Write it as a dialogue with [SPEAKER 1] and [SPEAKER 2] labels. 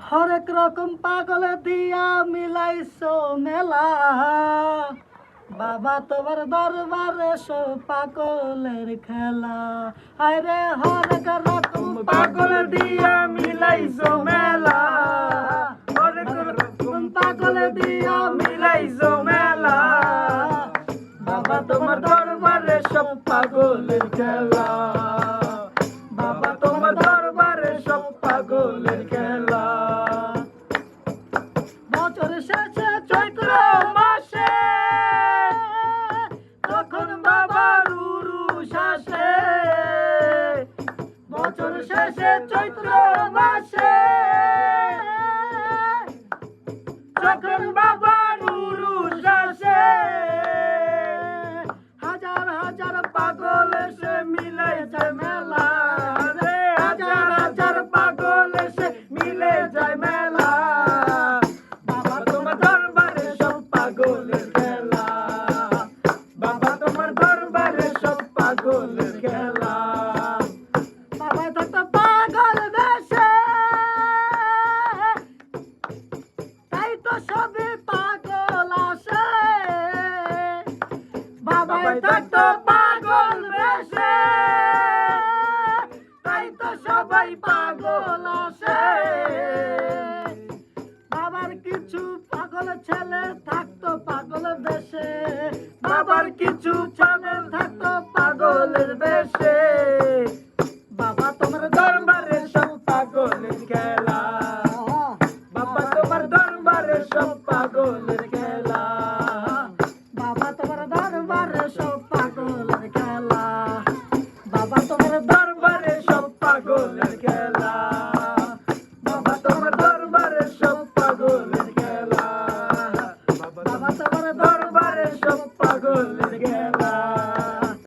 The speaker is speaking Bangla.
[SPEAKER 1] হরেক রকম পাগলে দিয়া মিলাইছো মেলা। বাবা তোমার দরবারে সব পাগলের খেলা। আরে হরেক রকম পাগলে দিয়া মিলাইছো মেলা। হরেক রকম পাগলে দিয়া মিলাইছো মেলা। বাবা তোমার দরবারে সব পাগলের খেলা। বাবা তোমার দরবারে সব পাগলের খেলা। বছর শেষে চৈত্র মাসে তখন বাবার উরুষ আসে। বছর শেষে চৈত্র মাসে তখন বাবার উরুষ আসে। হাজার হাজার পাগল এসে মিলে যায় মেলা। রে হাজার হাজার পাগল এসে মিলে যায় মেলা। বাবা তোমার দরবারে সব পাগলের খেলা। বাবা তোমার দরবারে সব পাগলের খেলা। বাবা থাকতো পাগল দেশে, তাই তো সবে পাগল আসে। বাবাই থাকতো পাগল বেশে, তাই তো সবাই পাগল আসে। বাবার কিছু পাগল ছেলে থাকতো পাগলের দেশে। বাবার কিছু ছেলে থাকতো পাগলের বেশে। বাবা তোমার দরবারে সব পাগলের খেলা। বাবা তোমার দরবারে সব পাগলের খেলা। বাবা তোমার দরবারে সব পাগলের খেলা। বাবা তোমার দরবারে সব পাগলের খেলা। বাবা তোমার দরবারে সব পাগলের খেলা। বাবা তোমার দরবারে সব পাগলের খেলা।